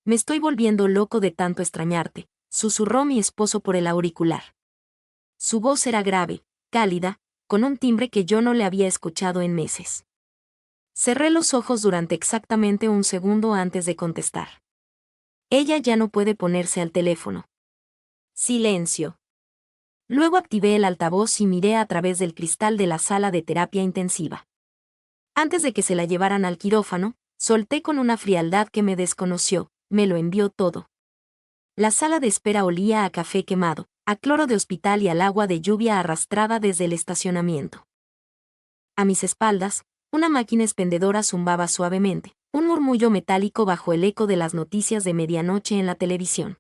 Me estoy volviendo loco de tanto extrañarte, susurró mi esposo por el auricular. Su voz era grave, cálida, con un timbre que yo no le había escuchado en meses. Cerré los ojos durante exactamente un segundo antes de contestar. Ella ya no puede ponerse al teléfono. Silencio. Luego activé el altavoz y miré a través del cristal de la sala de terapia intensiva. Antes de que se la llevaran al quirófano, solté con una frialdad que me desconoció, me lo envió todo. La sala de espera olía a café quemado, a cloro de hospital y al agua de lluvia arrastrada desde el estacionamiento. A mis espaldas, una máquina expendedora zumbaba suavemente, un murmullo metálico bajo el eco de las noticias de medianoche en la televisión.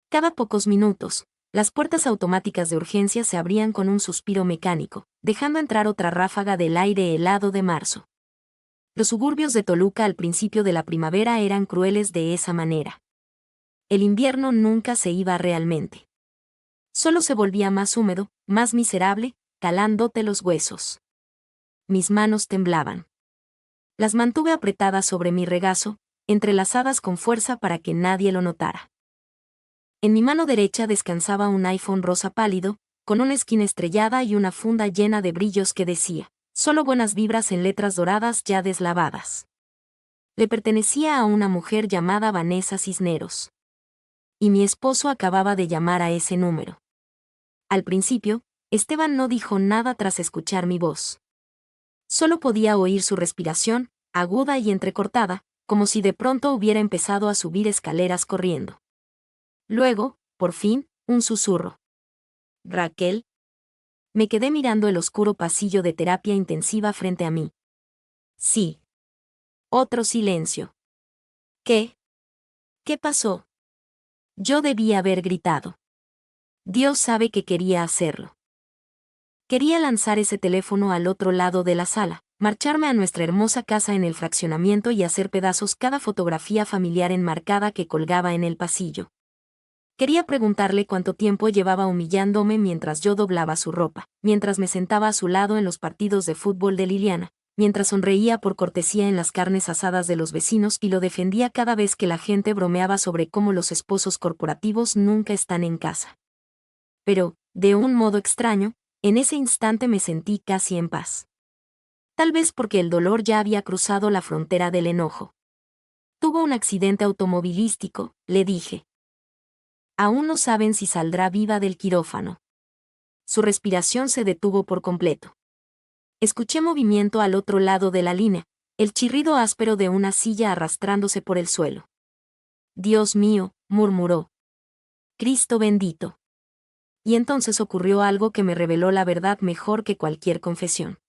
Cada pocos minutos, las puertas automáticas de urgencia se abrían con un suspiro mecánico, dejando entrar otra ráfaga del aire helado de marzo. Los suburbios de Toluca al principio de la primavera eran crueles de esa manera. El invierno nunca se iba realmente. Solo se volvía más húmedo, más miserable, calándote los huesos. Mis manos temblaban. Las mantuve apretadas sobre mi regazo, entrelazadas con fuerza para que nadie lo notara. En mi mano derecha descansaba un iPhone rosa pálido, con una esquina estrellada y una funda llena de brillos que decía, solo buenas vibras en letras doradas ya deslavadas. Le pertenecía a una mujer llamada Vanessa Cisneros. Y mi esposo acababa de llamar a ese número. Al principio, Esteban no dijo nada tras escuchar mi voz. Solo podía oír su respiración, aguda y entrecortada, como si de pronto hubiera empezado a subir escaleras corriendo. Luego, por fin, un susurro. «Raquel». Me quedé mirando el oscuro pasillo de terapia intensiva frente a mí. Sí. Otro silencio. ¿Qué? ¿Qué pasó? Yo debía haber gritado. Dios sabe que quería hacerlo. Quería lanzar ese teléfono al otro lado de la sala, marcharme a nuestra hermosa casa en el fraccionamiento y hacer pedazos cada fotografía familiar enmarcada que colgaba en el pasillo. Quería preguntarle cuánto tiempo llevaba humillándome mientras yo doblaba su ropa, mientras me sentaba a su lado en los partidos de fútbol de Liliana, mientras sonreía por cortesía en las carnes asadas de los vecinos y lo defendía cada vez que la gente bromeaba sobre cómo los esposos corporativos nunca están en casa. Pero, de un modo extraño, en ese instante me sentí casi en paz. Tal vez porque el dolor ya había cruzado la frontera del enojo. Tuvo un accidente automovilístico, le dije. Aún no saben si saldrá viva del quirófano. Su respiración se detuvo por completo. Escuché movimiento al otro lado de la línea, el chirrido áspero de una silla arrastrándose por el suelo. Dios mío, murmuró. Cristo bendito. Y entonces ocurrió algo que me reveló la verdad mejor que cualquier confesión.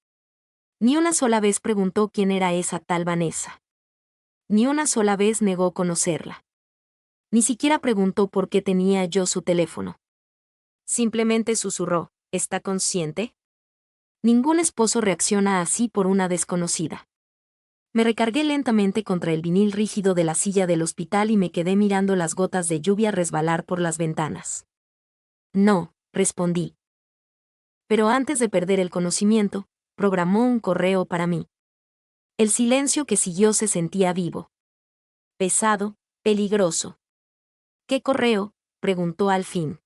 Ni una sola vez preguntó quién era esa tal Vanessa. Ni una sola vez negó conocerla. Ni siquiera preguntó por qué tenía yo su teléfono. Simplemente susurró, ¿está consciente? Ningún esposo reacciona así por una desconocida. Me recargué lentamente contra el vinil rígido de la silla del hospital y me quedé mirando las gotas de lluvia resbalar por las ventanas. No, respondí. Pero antes de perder el conocimiento, programó un correo para mí. El silencio que siguió se sentía vivo. Pesado, peligroso. ¿Qué correo?, preguntó al fin.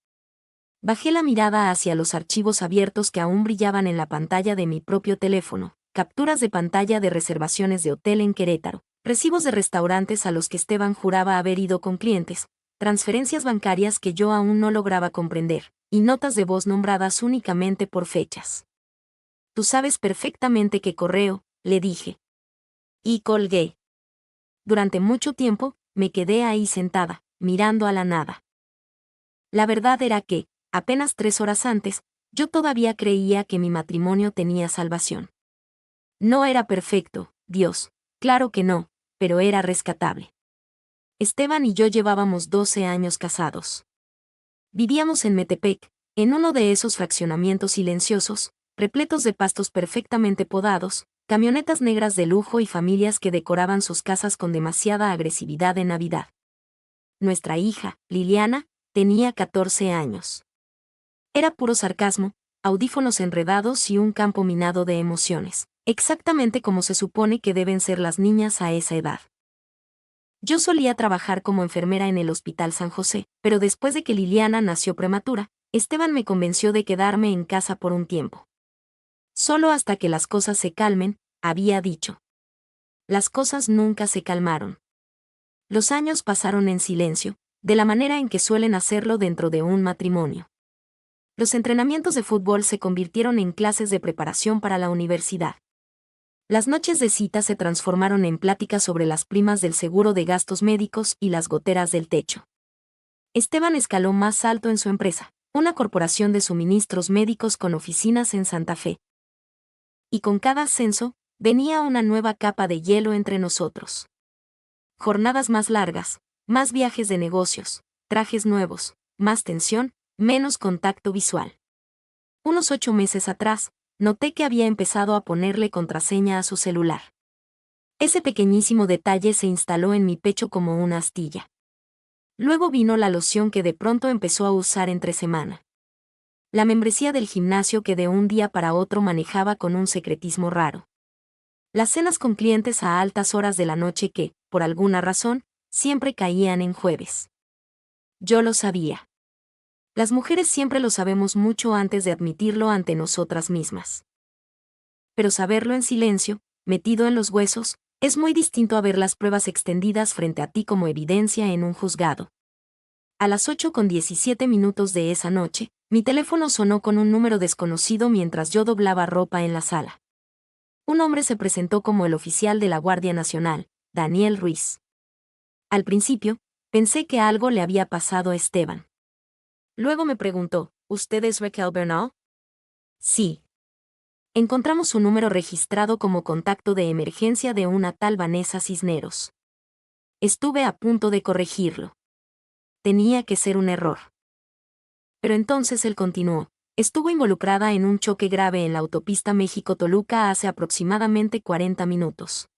Bajé la mirada hacia los archivos abiertos que aún brillaban en la pantalla de mi propio teléfono, capturas de pantalla de reservaciones de hotel en Querétaro, recibos de restaurantes a los que Esteban juraba haber ido con clientes, transferencias bancarias que yo aún no lograba comprender, y notas de voz nombradas únicamente por fechas. Tú sabes perfectamente qué correo, le dije. Y colgué. Durante mucho tiempo, me quedé ahí sentada, mirando a la nada. La verdad era que, apenas 3 horas antes, yo todavía creía que mi matrimonio tenía salvación. No era perfecto, Dios, claro que no, pero era rescatable. Esteban y yo llevábamos 12 años casados. Vivíamos en Metepec, en uno de esos fraccionamientos silenciosos, repletos de pastos perfectamente podados, camionetas negras de lujo y familias que decoraban sus casas con demasiada agresividad en Navidad. Nuestra hija, Liliana, tenía 14 años. Era puro sarcasmo, audífonos enredados y un campo minado de emociones, exactamente como se supone que deben ser las niñas a esa edad. Yo solía trabajar como enfermera en el Hospital San José, pero después de que Liliana nació prematura, Esteban me convenció de quedarme en casa por un tiempo. Solo hasta que las cosas se calmen, había dicho. Las cosas nunca se calmaron. Los años pasaron en silencio, de la manera en que suelen hacerlo dentro de un matrimonio. Los entrenamientos de fútbol se convirtieron en clases de preparación para la universidad. Las noches de cita se transformaron en pláticas sobre las primas del seguro de gastos médicos y las goteras del techo. Esteban escaló más alto en su empresa, una corporación de suministros médicos con oficinas en Santa Fe. Y con cada ascenso, venía una nueva capa de hielo entre nosotros. Jornadas más largas, más viajes de negocios, trajes nuevos, más tensión, menos contacto visual. Unos 8 meses atrás, noté que había empezado a ponerle contraseña a su celular. Ese pequeñísimo detalle se instaló en mi pecho como una astilla. Luego vino la loción que de pronto empezó a usar entre semana. La membresía del gimnasio que de un día para otro manejaba con un secretismo raro. Las cenas con clientes a altas horas de la noche que, por alguna razón, siempre caían en jueves. Yo lo sabía. Las mujeres siempre lo sabemos mucho antes de admitirlo ante nosotras mismas. Pero saberlo en silencio, metido en los huesos, es muy distinto a ver las pruebas extendidas frente a ti como evidencia en un juzgado. A las 8:17 de esa noche, mi teléfono sonó con un número desconocido mientras yo doblaba ropa en la sala. Un hombre se presentó como el oficial de la Guardia Nacional, Daniel Ruiz. Al principio, pensé que algo le había pasado a Esteban. Luego me preguntó, ¿usted es Raquel Bernal? Sí. Encontramos su número registrado como contacto de emergencia de una tal Vanessa Cisneros. Estuve a punto de corregirlo. Tenía que ser un error. Pero entonces él continuó. Estuvo involucrada en un choque grave en la autopista México-Toluca hace aproximadamente 40 minutos.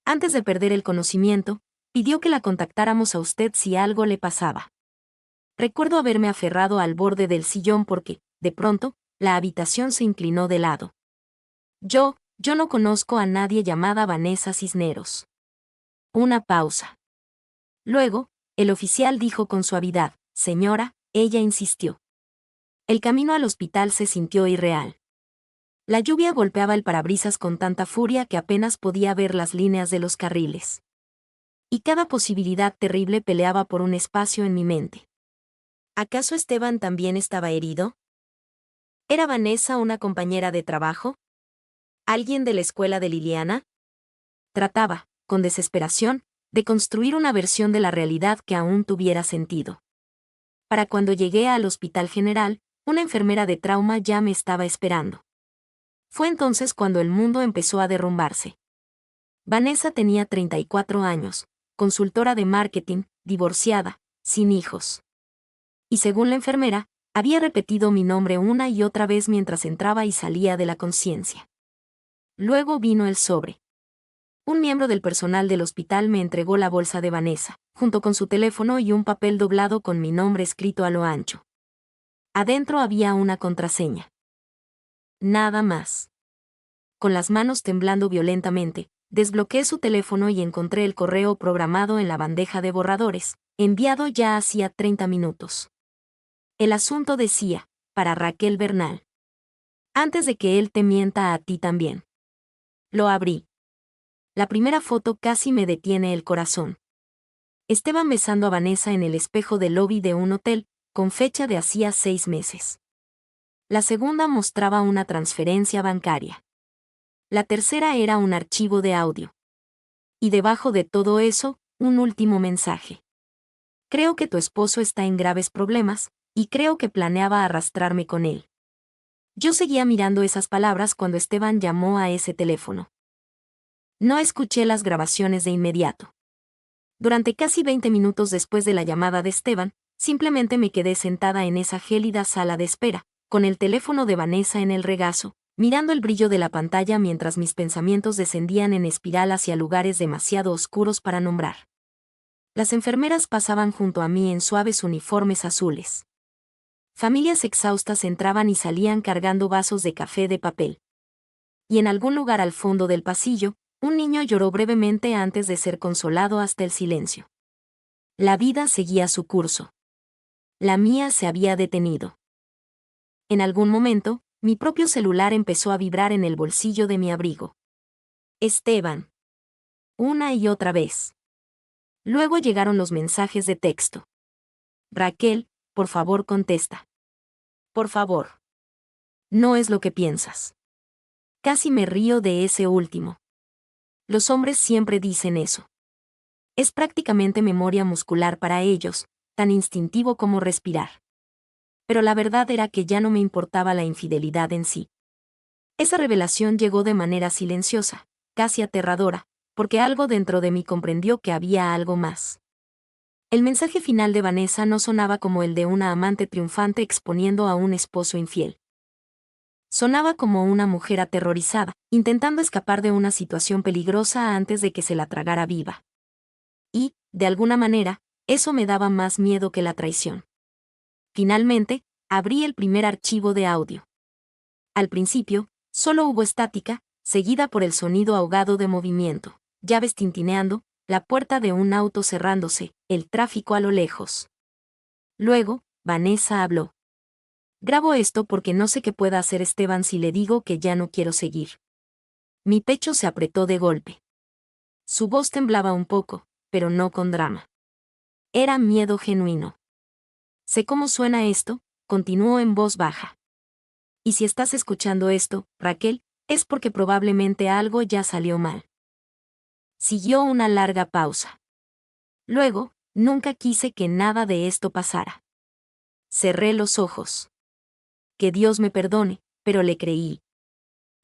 Antes de perder el conocimiento, pidió que la contactáramos a usted si algo le pasaba. Recuerdo haberme aferrado al borde del sillón porque, de pronto, la habitación se inclinó de lado. Yo no conozco a nadie llamada Vanessa Cisneros. Una pausa. Luego, el oficial dijo con suavidad, señora, ella insistió. El camino al hospital se sintió irreal. La lluvia golpeaba el parabrisas con tanta furia que apenas podía ver las líneas de los carriles. Y cada posibilidad terrible peleaba por un espacio en mi mente. ¿Acaso Esteban también estaba herido? ¿Era Vanessa una compañera de trabajo? ¿Alguien de la escuela de Liliana? Trataba, con desesperación, de construir una versión de la realidad que aún tuviera sentido. Para cuando llegué al Hospital General, una enfermera de trauma ya me estaba esperando. Fue entonces cuando el mundo empezó a derrumbarse. Vanessa tenía 34 años, consultora de marketing, divorciada, sin hijos. Y según la enfermera, había repetido mi nombre una y otra vez mientras entraba y salía de la conciencia. Luego vino el sobre. Un miembro del personal del hospital me entregó la bolsa de Vanessa, junto con su teléfono y un papel doblado con mi nombre escrito a lo ancho. Adentro había una contraseña. Nada más. Con las manos temblando violentamente, desbloqueé su teléfono y encontré el correo programado en la bandeja de borradores, enviado ya hacía 30 minutos. El asunto decía, para Raquel Bernal. Antes de que él te mienta a ti también. Lo abrí. La primera foto casi me detiene el corazón. Esteban besando a Vanessa en el espejo del lobby de un hotel, con fecha de hacía 6 meses. La segunda mostraba una transferencia bancaria. La tercera era un archivo de audio. Y debajo de todo eso, un último mensaje. Creo que tu esposo está en graves problemas, y creo que planeaba arrastrarme con él. Yo seguía mirando esas palabras cuando Esteban llamó a ese teléfono. No escuché las grabaciones de inmediato. Durante casi 20 minutos después de la llamada de Esteban, simplemente me quedé sentada en esa gélida sala de espera, con el teléfono de Vanessa en el regazo, mirando el brillo de la pantalla mientras mis pensamientos descendían en espiral hacia lugares demasiado oscuros para nombrar. Las enfermeras pasaban junto a mí en suaves uniformes azules. Familias exhaustas entraban y salían cargando vasos de café de papel. Y en algún lugar al fondo del pasillo, Un niño lloró brevemente antes de ser consolado hasta el silencio. La vida seguía su curso. La mía se había detenido. En algún momento, mi propio celular empezó a vibrar en el bolsillo de mi abrigo. Esteban. Una y otra vez. Luego llegaron los mensajes de texto. Raquel, por favor contesta. Por favor. No es lo que piensas. Casi me río de ese último. Los hombres siempre dicen eso. Es prácticamente memoria muscular para ellos, tan instintivo como respirar. Pero la verdad era que ya no me importaba la infidelidad en sí. Esa revelación llegó de manera silenciosa, casi aterradora, porque algo dentro de mí comprendió que había algo más. El mensaje final de Vanessa no sonaba como el de una amante triunfante exponiendo a un esposo infiel. Sonaba como una mujer aterrorizada, intentando escapar de una situación peligrosa antes de que se la tragara viva. Y, de alguna manera, eso me daba más miedo que la traición. Finalmente, abrí el primer archivo de audio. Al principio, solo hubo estática, seguida por el sonido ahogado de movimiento, llaves tintineando, la puerta de un auto cerrándose, el tráfico a lo lejos. Luego, Vanessa habló. Grabo esto porque no sé qué pueda hacer Esteban si le digo que ya no quiero seguir. Mi pecho se apretó de golpe. Su voz temblaba un poco, pero no con drama. Era miedo genuino. Sé cómo suena esto, continuó en voz baja. Y si estás escuchando esto, Raquel, es porque probablemente algo ya salió mal. Siguió una larga pausa. Luego, nunca quise que nada de esto pasara. Cerré los ojos. Que Dios me perdone, pero le creí.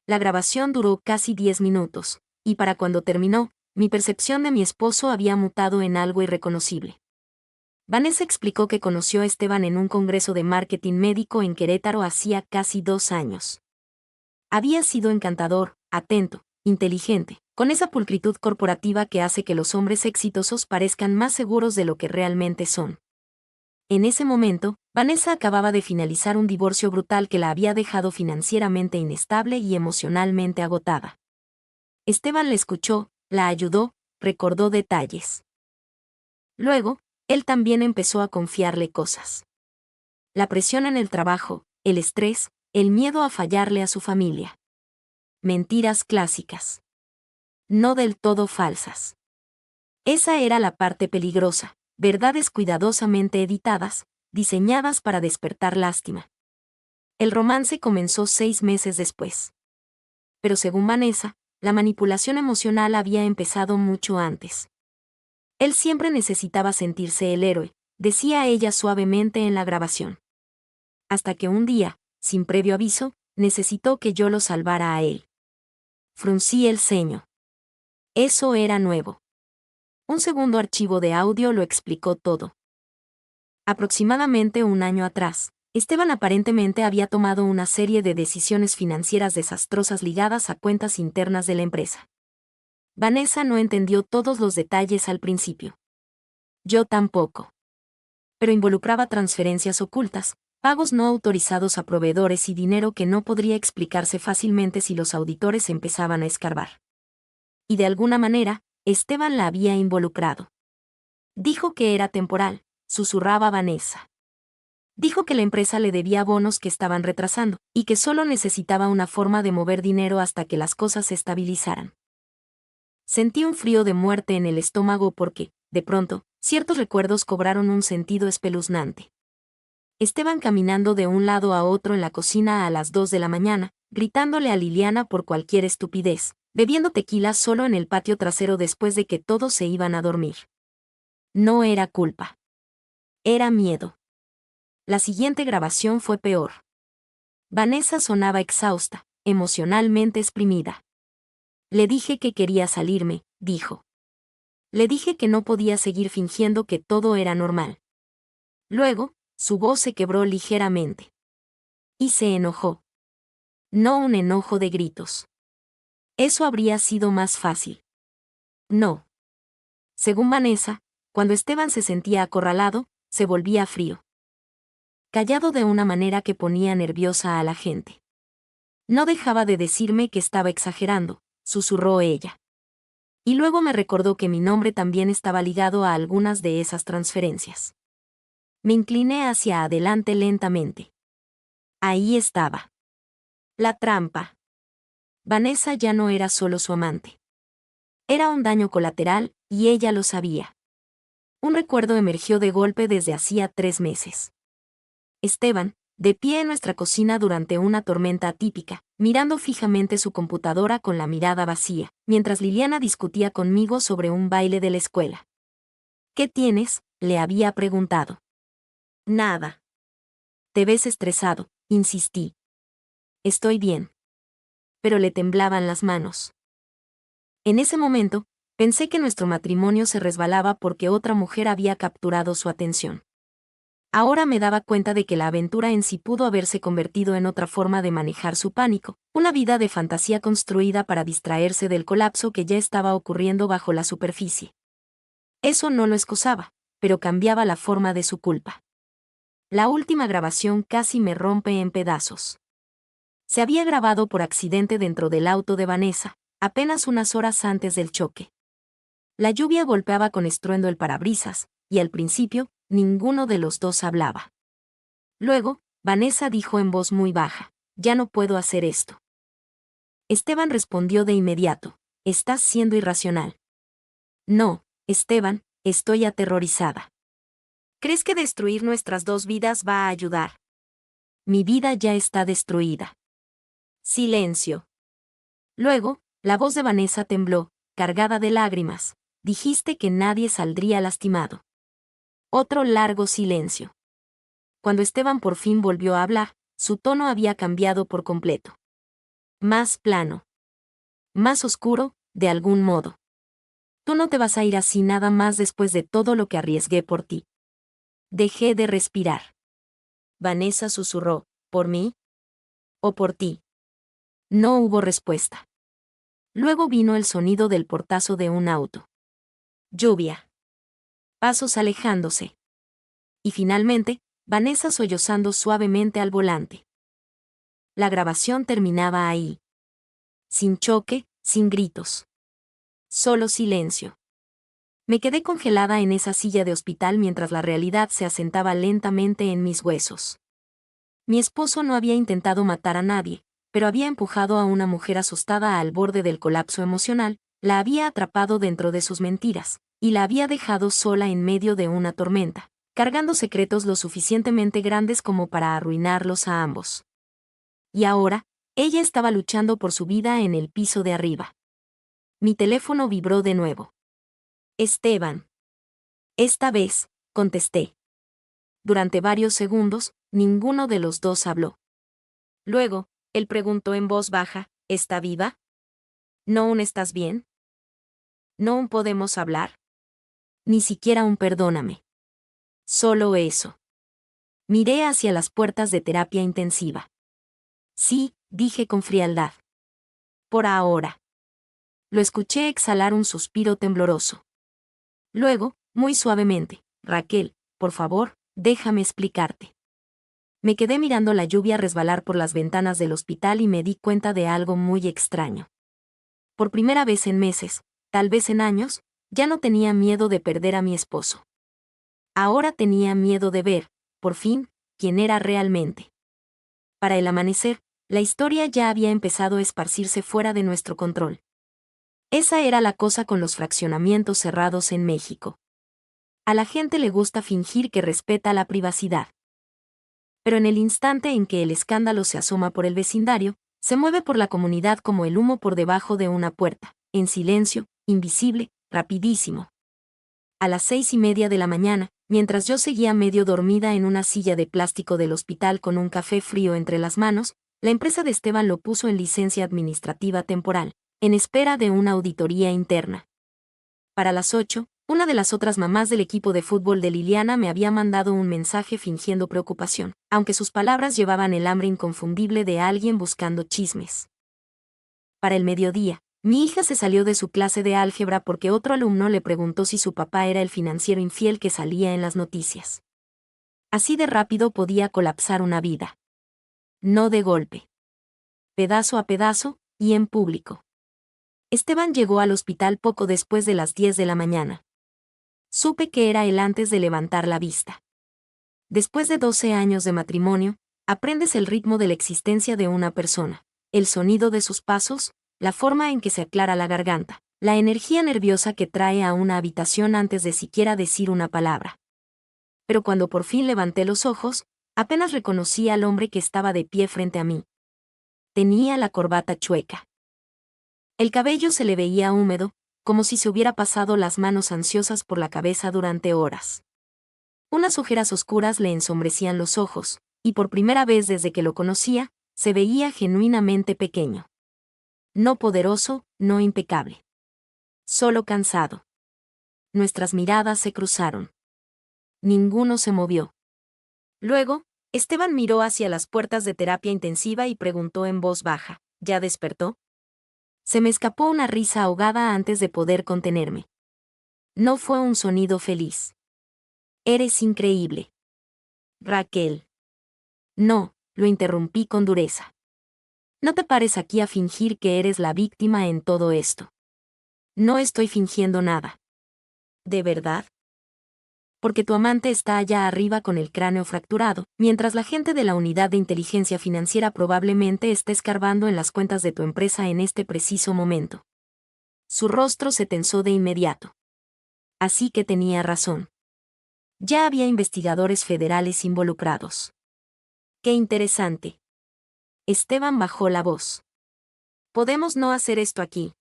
La grabación duró casi 10 minutos, y para cuando terminó, mi percepción de mi esposo había mutado en algo irreconocible. Vanessa explicó que conoció a Esteban en un congreso de marketing médico en Querétaro hacía casi 2 años. Había sido encantador, atento, inteligente, con esa pulcritud corporativa que hace que los hombres exitosos parezcan más seguros de lo que realmente son. En ese momento, Vanessa acababa de finalizar un divorcio brutal que la había dejado financieramente inestable y emocionalmente agotada. Esteban la escuchó, la ayudó, recordó detalles. Luego, él también empezó a confiarle cosas. La presión en el trabajo, el estrés, el miedo a fallarle a su familia. Mentiras clásicas. No del todo falsas. Esa era la parte peligrosa, verdades cuidadosamente editadas, diseñadas para despertar lástima. El romance comenzó 6 meses después. Pero según Vanessa, la manipulación emocional había empezado mucho antes. Él siempre necesitaba sentirse el héroe, decía ella suavemente en la grabación. Hasta que un día, sin previo aviso, necesitó que yo lo salvara a él. Fruncí el ceño. Eso era nuevo. Un segundo archivo de audio lo explicó todo. Aproximadamente un año atrás, Esteban aparentemente había tomado una serie de decisiones financieras desastrosas ligadas a cuentas internas de la empresa. Vanessa no entendió todos los detalles al principio. Yo tampoco. Pero involucraba transferencias ocultas, pagos no autorizados a proveedores y dinero que no podría explicarse fácilmente si los auditores empezaban a escarbar. Y de alguna manera, Esteban la había involucrado. Dijo que era temporal, susurraba Vanessa. Dijo que la empresa le debía bonos que estaban retrasando, y que solo necesitaba una forma de mover dinero hasta que las cosas se estabilizaran. Sentí un frío de muerte en el estómago porque, de pronto, ciertos recuerdos cobraron un sentido espeluznante. Esteban caminando de un lado a otro en la cocina a las 2 de la mañana, gritándole a Liliana por cualquier estupidez, bebiendo tequila solo en el patio trasero después de que todos se iban a dormir. No era culpa. Era miedo. La siguiente grabación fue peor. Vanessa sonaba exhausta, emocionalmente exprimida. Le dije que quería salirme, dijo. Le dije que no podía seguir fingiendo que todo era normal. Luego, su voz se quebró ligeramente. Y se enojó. No un enojo de gritos. Eso habría sido más fácil. No. Según Vanessa, cuando Esteban se sentía acorralado, se volvía frío. Callado de una manera que ponía nerviosa a la gente. No dejaba de decirme que estaba exagerando, susurró ella. Y luego me recordó que mi nombre también estaba ligado a algunas de esas transferencias. Me incliné hacia adelante lentamente. Ahí estaba. La trampa. Vanessa ya no era solo su amante. Era un daño colateral, y ella lo sabía. Un recuerdo emergió de golpe desde hacía 3 meses. Esteban, de pie en nuestra cocina durante una tormenta atípica, mirando fijamente su computadora con la mirada vacía, mientras Liliana discutía conmigo sobre un baile de la escuela. ¿Qué tienes?, le había preguntado. Nada. Te ves estresado, insistí. Estoy bien. Pero le temblaban las manos. En ese momento, pensé que nuestro matrimonio se resbalaba porque otra mujer había capturado su atención. Ahora me daba cuenta de que la aventura en sí pudo haberse convertido en otra forma de manejar su pánico, una vida de fantasía construida para distraerse del colapso que ya estaba ocurriendo bajo la superficie. Eso no lo excusaba, pero cambiaba la forma de su culpa. La última grabación casi me rompe en pedazos. Se había grabado por accidente dentro del auto de Vanessa, apenas unas horas antes del choque. La lluvia golpeaba con estruendo el parabrisas, y al principio, ninguno de los dos hablaba. Luego, Vanessa dijo en voz muy baja, «Ya no puedo hacer esto». Esteban respondió de inmediato, «Estás siendo irracional». «No, Esteban, estoy aterrorizada». «¿Crees que destruir nuestras 2 vidas va a ayudar?» «Mi vida ya está destruida». Silencio. Luego, la voz de Vanessa tembló, cargada de lágrimas. «Dijiste que nadie saldría lastimado». Otro largo silencio. Cuando Esteban por fin volvió a hablar, su tono había cambiado por completo. Más plano. Más oscuro, de algún modo. Tú no te vas a ir así nada más después de todo lo que arriesgué por ti. Dejé de respirar. Vanessa susurró, ¿por mí? ¿O por ti? No hubo respuesta. Luego vino el sonido del portazo de un auto. Lluvia. Pasos alejándose. Y finalmente, Vanessa sollozando suavemente al volante. La grabación terminaba ahí. Sin choque, sin gritos. Solo silencio. Me quedé congelada en esa silla de hospital mientras la realidad se asentaba lentamente en mis huesos. Mi esposo no había intentado matar a nadie, pero había empujado a una mujer asustada al borde del colapso emocional, la había atrapado dentro de sus mentiras, y la había dejado sola en medio de una tormenta, cargando secretos lo suficientemente grandes como para arruinarlos a ambos. Y ahora, ella estaba luchando por su vida en el piso de arriba. Mi teléfono vibró de nuevo. Esteban. Esta vez, contesté. Durante varios segundos, ninguno de los dos habló. Luego, él preguntó en voz baja, ¿está viva? ¿No un estás bien? ¿No un podemos hablar? Ni siquiera un perdóname. Solo eso. Miré hacia las puertas de terapia intensiva. Sí, dije con frialdad. Por ahora. Lo escuché exhalar un suspiro tembloroso. Luego, muy suavemente, Raquel, por favor, déjame explicarte. Me quedé mirando la lluvia resbalar por las ventanas del hospital y me di cuenta de algo muy extraño. Por primera vez en meses, tal vez en años, ya no tenía miedo de perder a mi esposo. Ahora tenía miedo de ver, por fin, quién era realmente. Para el amanecer, la historia ya había empezado a esparcirse fuera de nuestro control. Esa era la cosa con los fraccionamientos cerrados en México. A la gente le gusta fingir que respeta la privacidad. Pero en el instante en que el escándalo se asoma por el vecindario, se mueve por la comunidad como el humo por debajo de una puerta, en silencio, invisible, rapidísimo. A las 6:30 de la mañana, mientras yo seguía medio dormida en una silla de plástico del hospital con un café frío entre las manos, la empresa de Esteban lo puso en licencia administrativa temporal, en espera de una auditoría interna. Para las 8, una de las otras mamás del equipo de fútbol de Liliana me había mandado un mensaje fingiendo preocupación, aunque sus palabras llevaban el hambre inconfundible de alguien buscando chismes. Para el mediodía, mi hija se salió de su clase de álgebra porque otro alumno le preguntó si su papá era el financiero infiel que salía en las noticias. Así de rápido podía colapsar una vida. No de golpe. Pedazo a pedazo, y en público. Esteban llegó al hospital poco después de las 10 de la mañana. Supe que era él antes de levantar la vista. Después de 12 años de matrimonio, aprendes el ritmo de la existencia de una persona, el sonido de sus pasos, la forma en que se aclara la garganta, la energía nerviosa que trae a una habitación antes de siquiera decir una palabra. Pero cuando por fin levanté los ojos, apenas reconocí al hombre que estaba de pie frente a mí. Tenía la corbata chueca. El cabello se le veía húmedo, como si se hubiera pasado las manos ansiosas por la cabeza durante horas. Unas ojeras oscuras le ensombrecían los ojos, y por primera vez desde que lo conocía, se veía genuinamente pequeño. No poderoso, no impecable. Solo cansado. Nuestras miradas se cruzaron. Ninguno se movió. Luego, Esteban miró hacia las puertas de terapia intensiva y preguntó en voz baja, ¿ya despertó? Se me escapó una risa ahogada antes de poder contenerme. No fue un sonido feliz. Eres increíble. Raquel. No, lo interrumpí con dureza. No te pares aquí a fingir que eres la víctima en todo esto. No estoy fingiendo nada. ¿De verdad? Porque tu amante está allá arriba con el cráneo fracturado, mientras la gente de la unidad de inteligencia financiera probablemente esté escarbando en las cuentas de tu empresa en este preciso momento. Su rostro se tensó de inmediato. Así que tenía razón. Ya había investigadores federales involucrados. ¡Qué interesante! Esteban bajó la voz. Podemos no hacer esto aquí.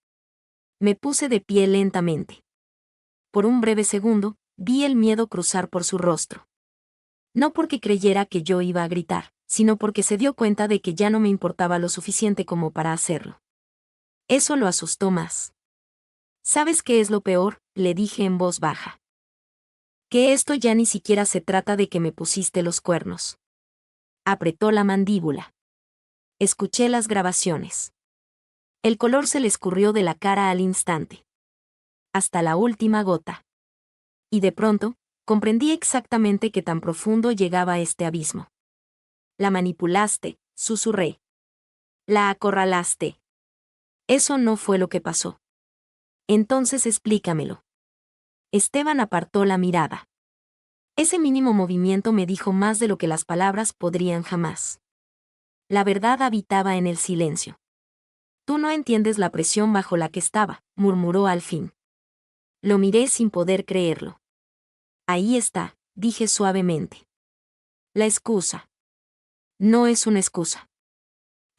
Me puse de pie lentamente. Por un breve segundo, vi el miedo cruzar por su rostro. No porque creyera que yo iba a gritar, sino porque se dio cuenta de que ya no me importaba lo suficiente como para hacerlo. Eso lo asustó más. ¿Sabes qué es lo peor?, le dije en voz baja. Que esto ya ni siquiera se trata de que me pusiste los cuernos. Apretó la mandíbula. Escuché las grabaciones. El color se le escurrió de la cara al instante. Hasta la última gota. Y de pronto, comprendí exactamente qué tan profundo llegaba este abismo. La manipulaste, susurré. La acorralaste. Eso no fue lo que pasó. Entonces explícamelo. Esteban apartó la mirada. Ese mínimo movimiento me dijo más de lo que las palabras podrían jamás. La verdad habitaba en el silencio. Tú no entiendes la presión bajo la que estaba, murmuró al fin. Lo miré sin poder creerlo. Ahí está, dije suavemente. La excusa. No es una excusa.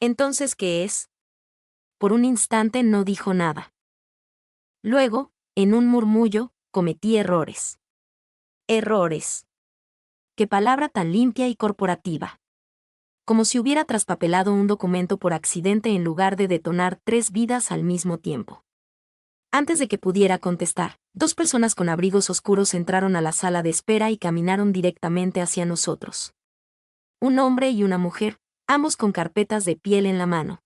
¿Entonces qué es? Por un instante no dijo nada. Luego, en un murmullo, cometí errores. Errores. Qué palabra tan limpia y corporativa. Como si hubiera traspapelado un documento por accidente en lugar de detonar 3 vidas al mismo tiempo. Antes de que pudiera contestar, 2 personas con abrigos oscuros entraron a la sala de espera y caminaron directamente hacia nosotros. Un hombre y una mujer, ambos con carpetas de piel en la mano.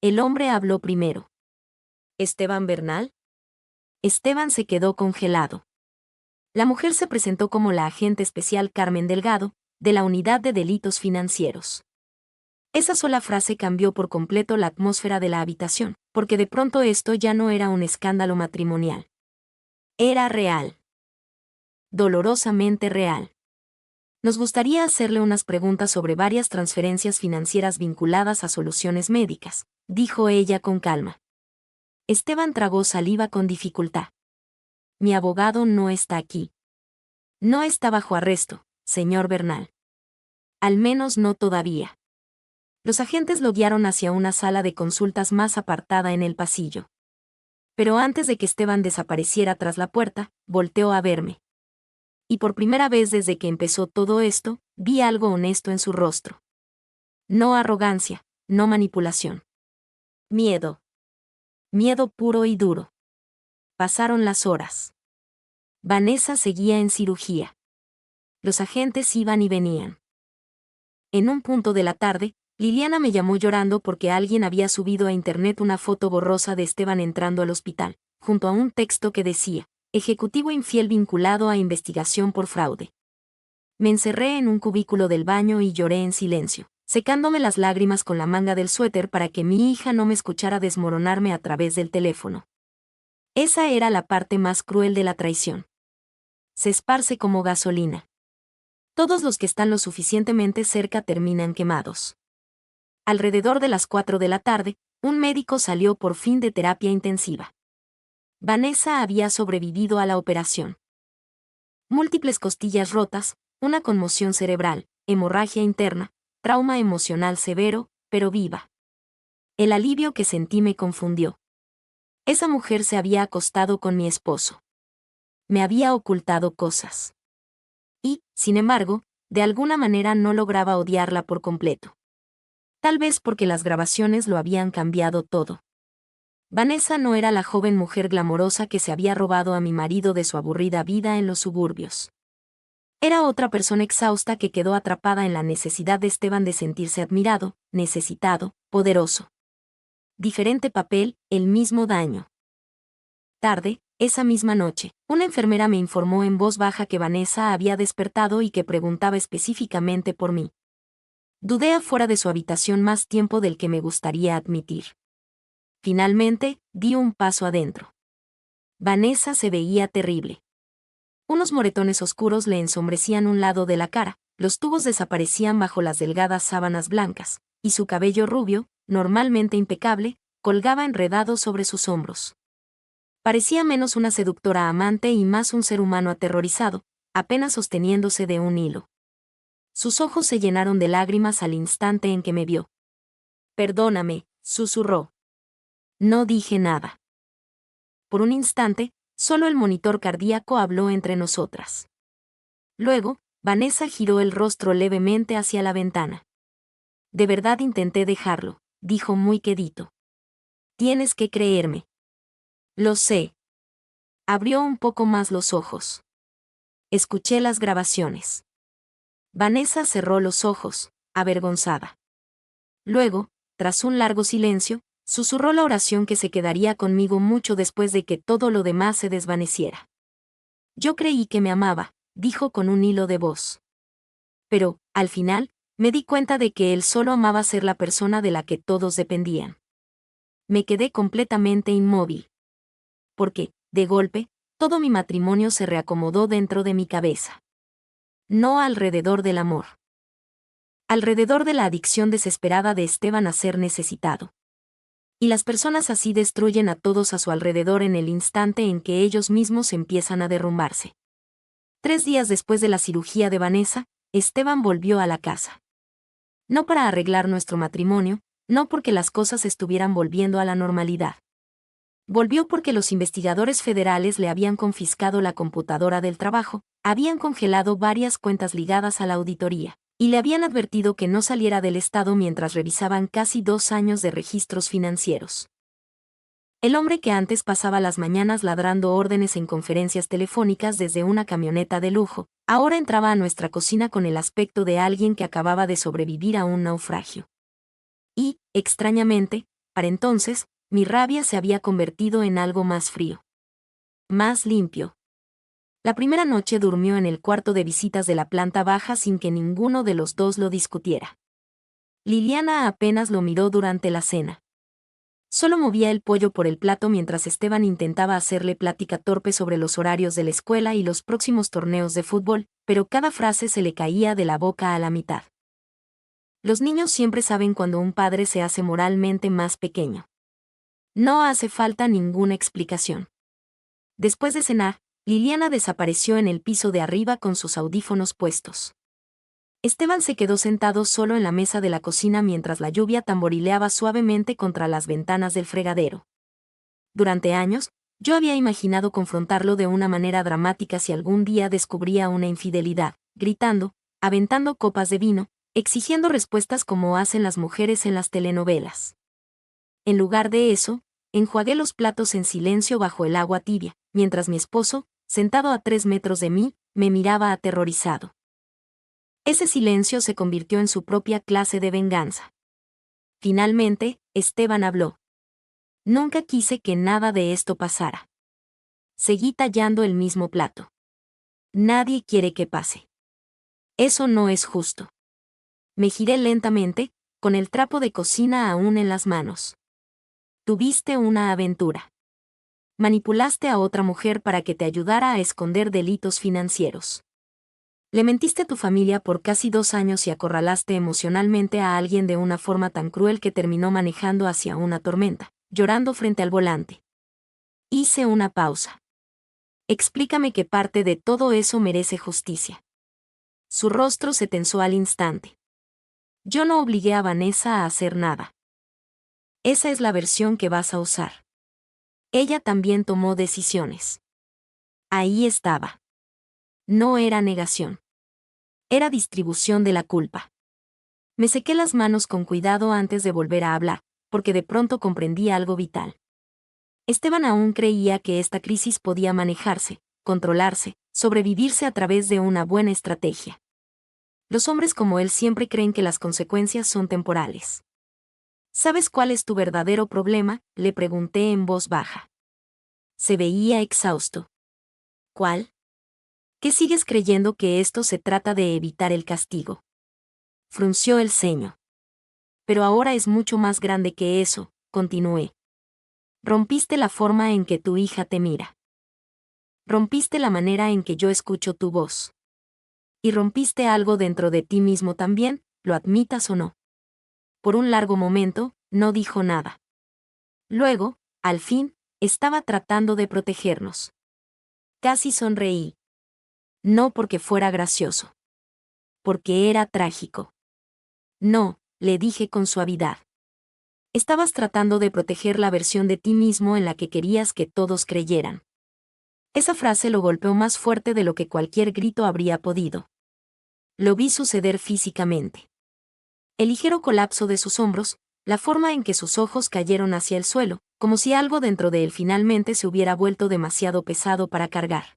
El hombre habló primero. ¿Esteban Bernal? Esteban se quedó congelado. La mujer se presentó como la agente especial Carmen Delgado, de la Unidad de Delitos Financieros. Esa sola frase cambió por completo la atmósfera de la habitación, porque de pronto esto ya no era un escándalo matrimonial. Era real. Dolorosamente real. Nos gustaría hacerle unas preguntas sobre varias transferencias financieras vinculadas a soluciones médicas, dijo ella con calma. Esteban tragó saliva con dificultad. Mi abogado no está aquí. No está bajo arresto, señor Bernal. Al menos no todavía. Los agentes lo guiaron hacia una sala de consultas más apartada en el pasillo. Pero antes de que Esteban desapareciera tras la puerta, volteó a verme. Y por primera vez desde que empezó todo esto, vi algo honesto en su rostro. No arrogancia, no manipulación. Miedo. Miedo puro y duro. Pasaron las horas. Vanessa seguía en cirugía. Los agentes iban y venían. En un punto de la tarde, Liliana me llamó llorando porque alguien había subido a internet una foto borrosa de Esteban entrando al hospital, junto a un texto que decía, ejecutivo infiel vinculado a investigación por fraude. Me encerré en un cubículo del baño y lloré en silencio, secándome las lágrimas con la manga del suéter para que mi hija no me escuchara desmoronarme a través del teléfono. Esa era la parte más cruel de la traición. Se esparce como gasolina. Todos los que están lo suficientemente cerca terminan quemados. Alrededor de las 4 de la tarde, un médico salió por fin de terapia intensiva. Vanessa había sobrevivido a la operación. Múltiples costillas rotas, una conmoción cerebral, hemorragia interna, trauma emocional severo, pero viva. El alivio que sentí me confundió. Esa mujer se había acostado con mi esposo. Me había ocultado cosas. Y, sin embargo, de alguna manera no lograba odiarla por completo. Tal vez porque las grabaciones lo habían cambiado todo. Vanessa no era la joven mujer glamorosa que se había robado a mi marido de su aburrida vida en los suburbios. Era otra persona exhausta que quedó atrapada en la necesidad de Esteban de sentirse admirado, necesitado, poderoso. Diferente papel, el mismo daño. Tarde, esa misma noche, una enfermera me informó en voz baja que Vanessa había despertado y que preguntaba específicamente por mí. Dudé afuera de su habitación más tiempo del que me gustaría admitir. Finalmente, di un paso adentro. Vanessa se veía terrible. Unos moretones oscuros le ensombrecían un lado de la cara, los tubos desaparecían bajo las delgadas sábanas blancas, y su cabello rubio, normalmente impecable, colgaba enredado sobre sus hombros. Parecía menos una seductora amante y más un ser humano aterrorizado, apenas sosteniéndose de un hilo. Sus ojos se llenaron de lágrimas al instante en que me vio. «Perdóname», susurró. No dije nada. Por un instante, solo el monitor cardíaco habló entre nosotras. Luego, Vanessa giró el rostro levemente hacia la ventana. «De verdad intenté dejarlo», dijo muy quedito. «Tienes que creerme». «Lo sé». Abrió un poco más los ojos. Escuché las grabaciones. Vanessa cerró los ojos, avergonzada. Luego, tras un largo silencio, susurró la oración que se quedaría conmigo mucho después de que todo lo demás se desvaneciera. «Yo creí que me amaba», dijo con un hilo de voz. Pero, al final, me di cuenta de que él solo amaba ser la persona de la que todos dependían. Me quedé completamente inmóvil. Porque, de golpe, todo mi matrimonio se reacomodó dentro de mi cabeza. No alrededor del amor. Alrededor de la adicción desesperada de Esteban a ser necesitado. Y las personas así destruyen a todos a su alrededor en el instante en que ellos mismos empiezan a derrumbarse. 3 días después de la cirugía de Vanessa, Esteban volvió a la casa. No para arreglar nuestro matrimonio, no porque las cosas estuvieran volviendo a la normalidad. Volvió porque los investigadores federales le habían confiscado la computadora del trabajo, habían congelado varias cuentas ligadas a la auditoría, y le habían advertido que no saliera del estado mientras revisaban casi 2 años de registros financieros. El hombre que antes pasaba las mañanas ladrando órdenes en conferencias telefónicas desde una camioneta de lujo, ahora entraba a nuestra cocina con el aspecto de alguien que acababa de sobrevivir a un naufragio. Y, extrañamente, para entonces, mi rabia se había convertido en algo más frío. Más limpio. La primera noche durmió en el cuarto de visitas de la planta baja sin que ninguno de los dos lo discutiera. Liliana apenas lo miró durante la cena. Solo movía el pollo por el plato mientras Esteban intentaba hacerle plática torpe sobre los horarios de la escuela y los próximos torneos de fútbol, pero cada frase se le caía de la boca a la mitad. Los niños siempre saben cuando un padre se hace moralmente más pequeño. No hace falta ninguna explicación. Después de cenar, Liliana desapareció en el piso de arriba con sus audífonos puestos. Esteban se quedó sentado solo en la mesa de la cocina mientras la lluvia tamborileaba suavemente contra las ventanas del fregadero. Durante años, yo había imaginado confrontarlo de una manera dramática si algún día descubría una infidelidad, gritando, aventando copas de vino, exigiendo respuestas como hacen las mujeres en las telenovelas. En lugar de eso, enjuagué los platos en silencio bajo el agua tibia, mientras mi esposo, sentado a 3 metros de mí, me miraba aterrorizado. Ese silencio se convirtió en su propia clase de venganza. Finalmente, Esteban habló. Nunca quise que nada de esto pasara. Seguí tallando el mismo plato. Nadie quiere que pase. Eso no es justo. Me giré lentamente, con el trapo de cocina aún en las manos. Tuviste una aventura. Manipulaste a otra mujer para que te ayudara a esconder delitos financieros. Le mentiste a tu familia por casi 2 años y acorralaste emocionalmente a alguien de una forma tan cruel que terminó manejando hacia una tormenta, llorando frente al volante. Hice una pausa. Explícame qué parte de todo eso merece justicia. Su rostro se tensó al instante. Yo no obligué a Vanessa a hacer nada. Esa es la versión que vas a usar. Ella también tomó decisiones. Ahí estaba. No era negación. Era distribución de la culpa. Me sequé las manos con cuidado antes de volver a hablar, porque de pronto comprendí algo vital. Esteban aún creía que esta crisis podía manejarse, controlarse, sobrevivirse a través de una buena estrategia. Los hombres como él siempre creen que las consecuencias son temporales. ¿Sabes cuál es tu verdadero problema?, le pregunté en voz baja. Se veía exhausto. ¿Cuál? ¿Que sigues creyendo que esto se trata de evitar el castigo? Frunció el ceño. Pero ahora es mucho más grande que eso, continué. Rompiste la forma en que tu hija te mira. Rompiste la manera en que yo escucho tu voz. Y rompiste algo dentro de ti mismo también, lo admitas o no. Por un largo momento, no dijo nada. Luego, al fin, estaba tratando de protegernos. Casi sonreí. No porque fuera gracioso. Porque era trágico. No, le dije con suavidad. Estabas tratando de proteger la versión de ti mismo en la que querías que todos creyeran. Esa frase lo golpeó más fuerte de lo que cualquier grito habría podido. Lo vi suceder físicamente. El ligero colapso de sus hombros, la forma en que sus ojos cayeron hacia el suelo, como si algo dentro de él finalmente se hubiera vuelto demasiado pesado para cargar.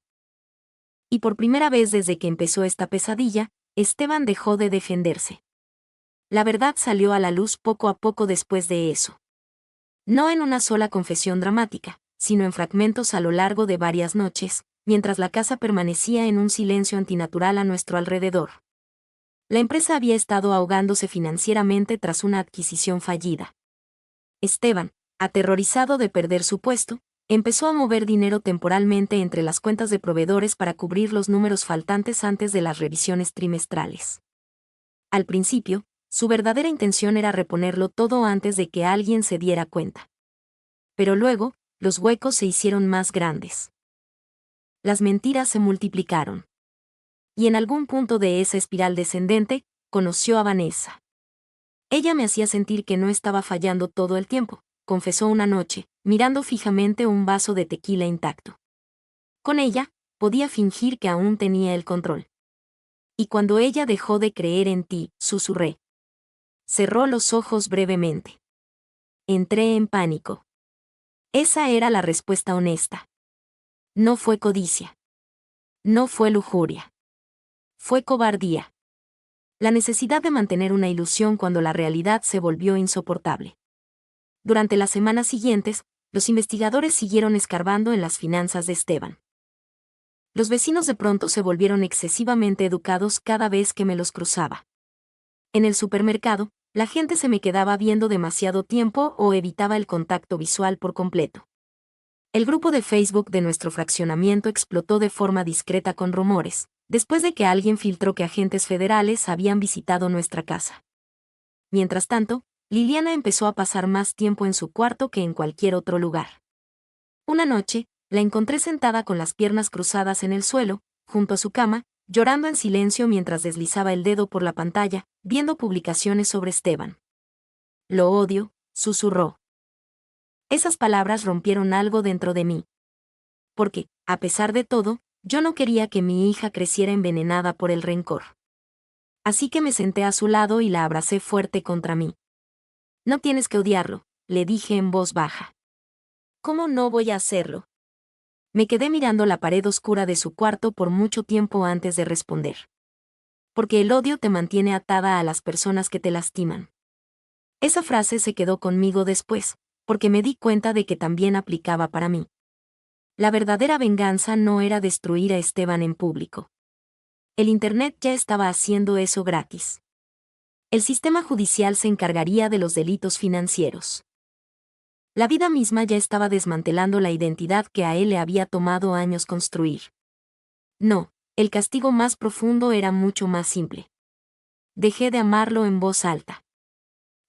Y por primera vez desde que empezó esta pesadilla, Esteban dejó de defenderse. La verdad salió a la luz poco a poco después de eso. No en una sola confesión dramática, sino en fragmentos a lo largo de varias noches, mientras la casa permanecía en un silencio antinatural a nuestro alrededor. La empresa había estado ahogándose financieramente tras una adquisición fallida. Esteban, aterrorizado de perder su puesto, empezó a mover dinero temporalmente entre las cuentas de proveedores para cubrir los números faltantes antes de las revisiones trimestrales. Al principio, su verdadera intención era reponerlo todo antes de que alguien se diera cuenta. Pero luego, los huecos se hicieron más grandes. Las mentiras se multiplicaron. Y en algún punto de esa espiral descendente, conoció a Vanessa. Ella me hacía sentir que no estaba fallando todo el tiempo, confesó una noche, mirando fijamente un vaso de tequila intacto. Con ella, podía fingir que aún tenía el control. Y cuando ella dejó de creer en ti, susurré. Cerró los ojos brevemente. Entré en pánico. Esa era la respuesta honesta. No fue codicia. No fue lujuria. Fue cobardía. La necesidad de mantener una ilusión cuando la realidad se volvió insoportable. Durante las semanas siguientes, los investigadores siguieron escarbando en las finanzas de Esteban. Los vecinos de pronto se volvieron excesivamente educados cada vez que me los cruzaba. En el supermercado, la gente se me quedaba viendo demasiado tiempo o evitaba el contacto visual por completo. El grupo de Facebook de nuestro fraccionamiento explotó de forma discreta con rumores, después de que alguien filtró que agentes federales habían visitado nuestra casa. Mientras tanto, Liliana empezó a pasar más tiempo en su cuarto que en cualquier otro lugar. Una noche, la encontré sentada con las piernas cruzadas en el suelo, junto a su cama, llorando en silencio mientras deslizaba el dedo por la pantalla, viendo publicaciones sobre Esteban. Lo odio, susurró. Esas palabras rompieron algo dentro de mí. Porque, a pesar de todo, yo no quería que mi hija creciera envenenada por el rencor. Así que me senté a su lado y la abracé fuerte contra mí. No tienes que odiarlo, le dije en voz baja. ¿Cómo no voy a hacerlo? Me quedé mirando la pared oscura de su cuarto por mucho tiempo antes de responder. Porque el odio te mantiene atada a las personas que te lastiman. Esa frase se quedó conmigo después, porque me di cuenta de que también aplicaba para mí. La verdadera venganza no era destruir a Esteban en público. El Internet ya estaba haciendo eso gratis. El sistema judicial se encargaría de los delitos financieros. La vida misma ya estaba desmantelando la identidad que a él le había tomado años construir. No, el castigo más profundo era mucho más simple. Dejé de amarlo en voz alta.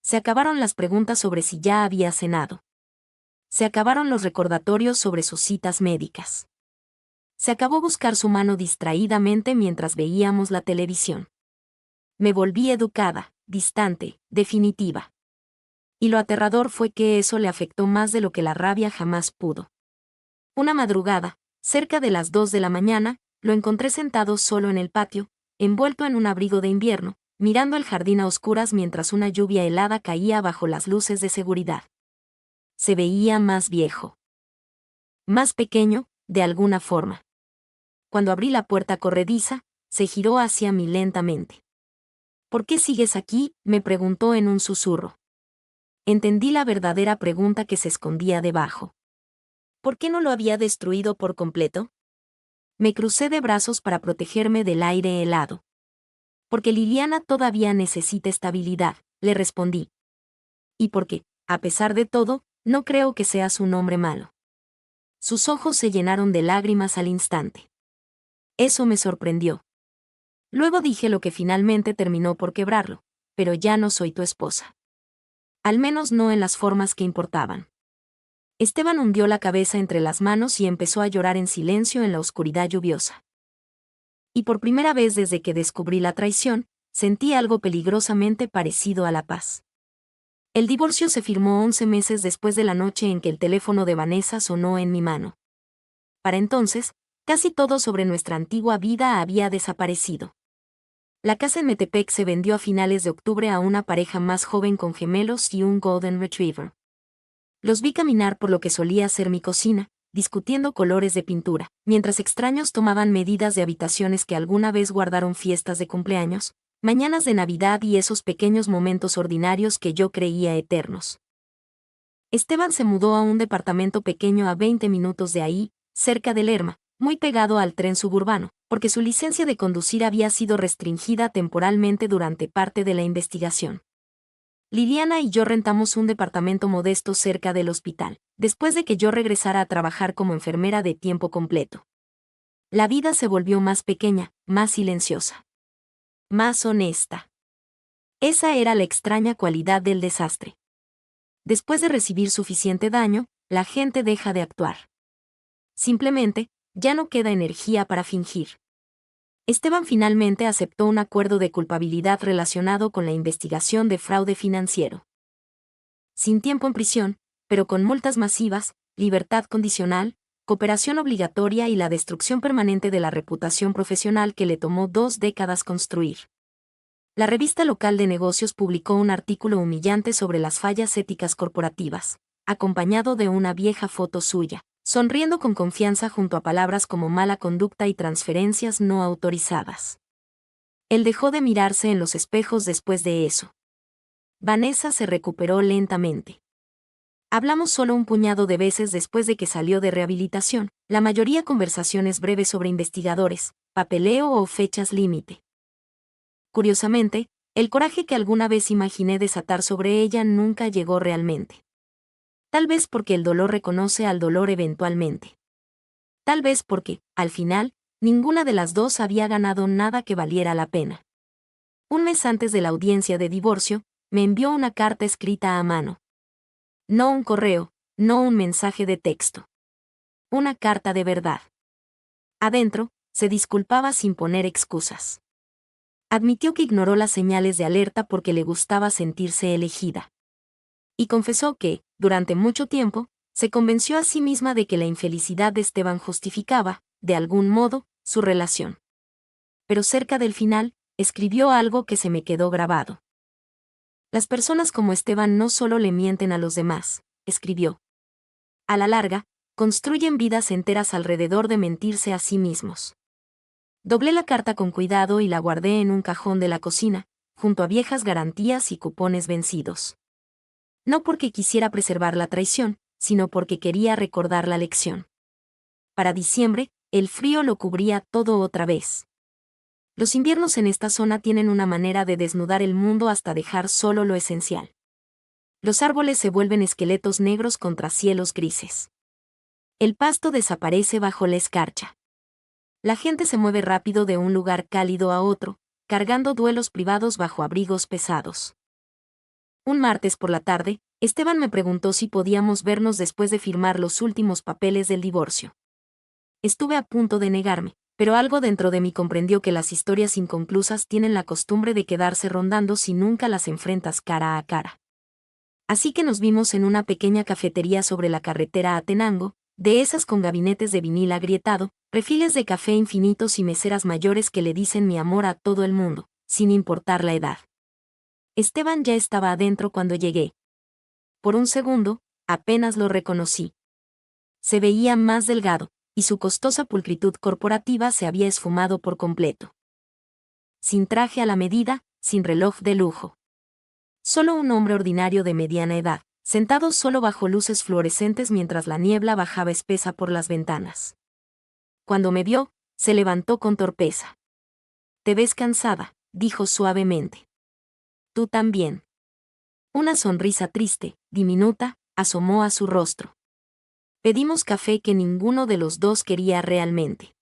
Se acabaron las preguntas sobre si ya había cenado. Se acabaron los recordatorios sobre sus citas médicas. Se acabó buscar su mano distraídamente mientras veíamos la televisión. Me volví educada, distante, definitiva. Y lo aterrador fue que eso le afectó más de lo que la rabia jamás pudo. Una madrugada, cerca de las 2 de la mañana, lo encontré sentado solo en el patio, envuelto en un abrigo de invierno, mirando el jardín a oscuras mientras una lluvia helada caía bajo las luces de seguridad. Se veía más viejo. Más pequeño, de alguna forma. Cuando abrí la puerta corrediza, se giró hacia mí lentamente. ¿Por qué sigues aquí?, me preguntó en un susurro. Entendí la verdadera pregunta que se escondía debajo. ¿Por qué no lo había destruido por completo? Me crucé de brazos para protegerme del aire helado. Porque Liliana todavía necesita estabilidad, le respondí. Y porque, a pesar de todo, no creo que seas un hombre malo. Sus ojos se llenaron de lágrimas al instante. Eso me sorprendió. Luego dije lo que finalmente terminó por quebrarlo, pero ya no soy tu esposa. Al menos no en las formas que importaban. Esteban hundió la cabeza entre las manos y empezó a llorar en silencio en la oscuridad lluviosa. Y por primera vez desde que descubrí la traición, sentí algo peligrosamente parecido a la paz. El divorcio se firmó 11 meses después de la noche en que el teléfono de Vanessa sonó en mi mano. Para entonces, casi todo sobre nuestra antigua vida había desaparecido. La casa en Metepec se vendió a finales de octubre a una pareja más joven con gemelos y un Golden Retriever. Los vi caminar por lo que solía ser mi cocina, discutiendo colores de pintura, mientras extraños tomaban medidas de habitaciones que alguna vez guardaron fiestas de cumpleaños, mañanas de Navidad y esos pequeños momentos ordinarios que yo creía eternos. Esteban se mudó a un departamento pequeño a 20 minutos de ahí, cerca de Lerma, muy pegado al tren suburbano, porque su licencia de conducir había sido restringida temporalmente durante parte de la investigación. Liliana y yo rentamos un departamento modesto cerca del hospital, después de que yo regresara a trabajar como enfermera de tiempo completo. La vida se volvió más pequeña, más silenciosa. Más honesta. Esa era la extraña cualidad del desastre. Después de recibir suficiente daño, la gente deja de actuar. Simplemente, ya no queda energía para fingir. Esteban finalmente aceptó un acuerdo de culpabilidad relacionado con la investigación de fraude financiero. Sin tiempo en prisión, pero con multas masivas, libertad condicional, cooperación obligatoria y la destrucción permanente de la reputación profesional que le tomó 2 décadas construir. La revista local de negocios publicó un artículo humillante sobre las fallas éticas corporativas, acompañado de una vieja foto suya, sonriendo con confianza junto a palabras como mala conducta y transferencias no autorizadas. Él dejó de mirarse en los espejos después de eso. Vanessa se recuperó lentamente. Hablamos solo un puñado de veces después de que salió de rehabilitación, la mayoría conversaciones breves sobre investigadores, papeleo o fechas límite. Curiosamente, el coraje que alguna vez imaginé desatar sobre ella nunca llegó realmente. Tal vez porque el dolor reconoce al dolor eventualmente. Tal vez porque, al final, ninguna de las dos había ganado nada que valiera la pena. Un mes antes de la audiencia de divorcio, me envió una carta escrita a mano. No un correo, no un mensaje de texto. Una carta de verdad. Adentro, se disculpaba sin poner excusas. Admitió que ignoró las señales de alerta porque le gustaba sentirse elegida. Y confesó que, durante mucho tiempo, se convenció a sí misma de que la infelicidad de Esteban justificaba, de algún modo, su relación. Pero cerca del final, escribió algo que se me quedó grabado. Las personas como Esteban no solo le mienten a los demás, escribió. A la larga, construyen vidas enteras alrededor de mentirse a sí mismos. Doblé la carta con cuidado y la guardé en un cajón de la cocina, junto a viejas garantías y cupones vencidos. No porque quisiera preservar la traición, sino porque quería recordar la lección. Para diciembre, el frío lo cubría todo otra vez. Los inviernos en esta zona tienen una manera de desnudar el mundo hasta dejar solo lo esencial. Los árboles se vuelven esqueletos negros contra cielos grises. El pasto desaparece bajo la escarcha. La gente se mueve rápido de un lugar cálido a otro, cargando duelos privados bajo abrigos pesados. Un martes por la tarde, Esteban me preguntó si podíamos vernos después de firmar los últimos papeles del divorcio. Estuve a punto de negarme, pero algo dentro de mí comprendió que las historias inconclusas tienen la costumbre de quedarse rondando si nunca las enfrentas cara a cara. Así que nos vimos en una pequeña cafetería sobre la carretera a Tenango, de esas con gabinetes de vinil agrietado, refiles de café infinitos y meseras mayores que le dicen mi amor a todo el mundo, sin importar la edad. Esteban ya estaba adentro cuando llegué. Por un segundo, apenas lo reconocí. Se veía más delgado, y su costosa pulcritud corporativa se había esfumado por completo. Sin traje a la medida, sin reloj de lujo. Solo un hombre ordinario de mediana edad, sentado solo bajo luces fluorescentes mientras la niebla bajaba espesa por las ventanas. Cuando me vio, se levantó con torpeza. «Te ves cansada», dijo suavemente. «Tú también». Una sonrisa triste, diminuta, asomó a su rostro. Pedimos café que ninguno de los dos quería realmente.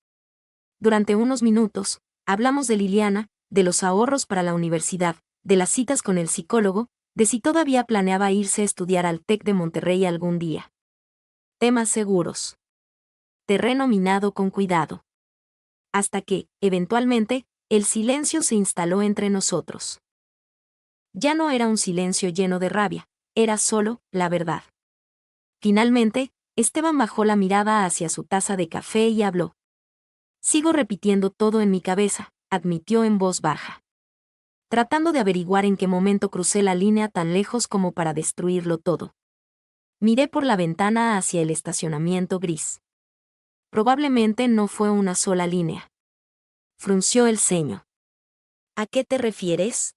Durante unos minutos, hablamos de Liliana, de los ahorros para la universidad, de las citas con el psicólogo, de si todavía planeaba irse a estudiar al TEC de Monterrey algún día. Temas seguros. Terreno minado con cuidado. Hasta que, eventualmente, el silencio se instaló entre nosotros. Ya no era un silencio lleno de rabia, era solo la verdad. Finalmente, Esteban bajó la mirada hacia su taza de café y habló. «Sigo repitiendo todo en mi cabeza», admitió en voz baja. Tratando de averiguar en qué momento crucé la línea tan lejos como para destruirlo todo. Miré por la ventana hacia el estacionamiento gris. Probablemente no fue una sola línea. Frunció el ceño. «¿A qué te refieres?»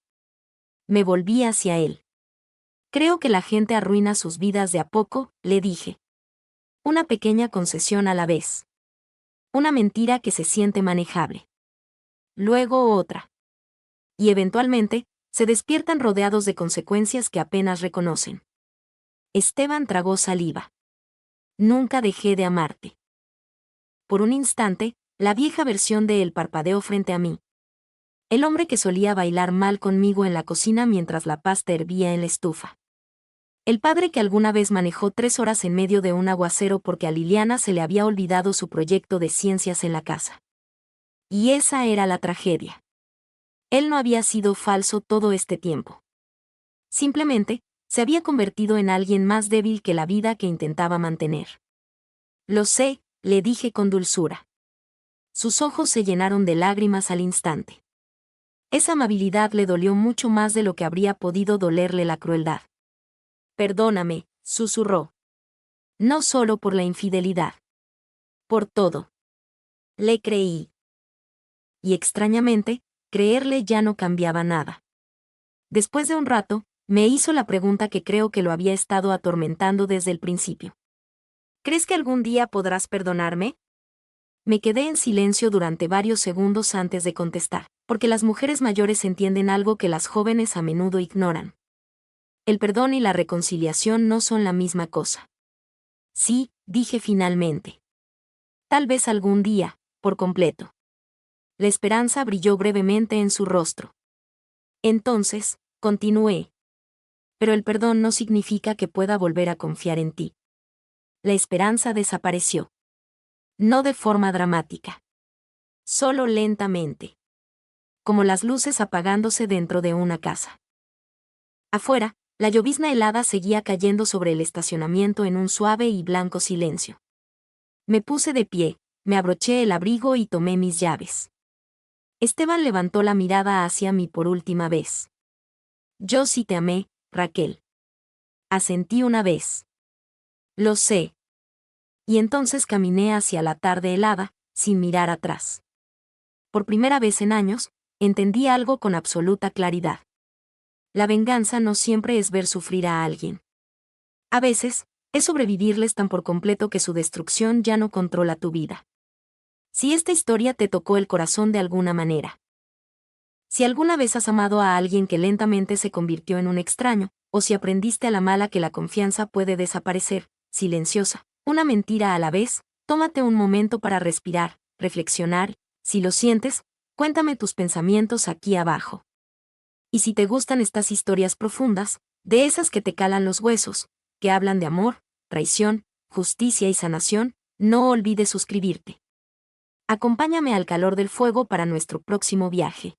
Me volví hacia él. «Creo que la gente arruina sus vidas de a poco», le dije. «Una pequeña concesión a la vez. Una mentira que se siente manejable. Luego otra. Y eventualmente, se despiertan rodeados de consecuencias que apenas reconocen». Esteban tragó saliva. «Nunca dejé de amarte». Por un instante, la vieja versión de él parpadeó frente a mí. El hombre que solía bailar mal conmigo en la cocina mientras la pasta hervía en la estufa. El padre que alguna vez manejó 3 horas en medio de un aguacero porque a Liliana se le había olvidado su proyecto de ciencias en la casa. Y esa era la tragedia. Él no había sido falso todo este tiempo. Simplemente, se había convertido en alguien más débil que la vida que intentaba mantener. «Lo sé», le dije con dulzura. Sus ojos se llenaron de lágrimas al instante. Esa amabilidad le dolió mucho más de lo que habría podido dolerle la crueldad. «Perdóname», susurró. «No solo por la infidelidad. Por todo». Le creí. Y extrañamente, creerle ya no cambiaba nada. Después de un rato, me hizo la pregunta que creo que lo había estado atormentando desde el principio. «¿Crees que algún día podrás perdonarme?» Me quedé en silencio durante varios segundos antes de contestar, porque las mujeres mayores entienden algo que las jóvenes a menudo ignoran. El perdón y la reconciliación no son la misma cosa. «Sí», dije finalmente. «Tal vez algún día, por completo». La esperanza brilló brevemente en su rostro. «Entonces», continué. «Pero el perdón no significa que pueda volver a confiar en ti». La esperanza desapareció. No de forma dramática. Solo lentamente. Como las luces apagándose dentro de una casa. Afuera, la llovizna helada seguía cayendo sobre el estacionamiento en un suave y blanco silencio. Me puse de pie, me abroché el abrigo y tomé mis llaves. Esteban levantó la mirada hacia mí por última vez. «Yo sí te amé, Raquel». Asentí una vez. «Lo sé». Y entonces caminé hacia la tarde helada, sin mirar atrás. Por primera vez en años, entendí algo con absoluta claridad. La venganza no siempre es ver sufrir a alguien. A veces, es sobrevivirles tan por completo que su destrucción ya no controla tu vida. Si esta historia te tocó el corazón de alguna manera, Si alguna vez has amado a alguien que lentamente se convirtió en un extraño, o si aprendiste a la mala que la confianza puede desaparecer, silenciosa, una mentira a la vez, tómate un momento para respirar, reflexionar. Si lo sientes, cuéntame tus pensamientos aquí abajo. Y si te gustan estas historias profundas, de esas que te calan los huesos, que hablan de amor, traición, justicia y sanación, no olvides suscribirte. Acompáñame al calor del fuego para nuestro próximo viaje.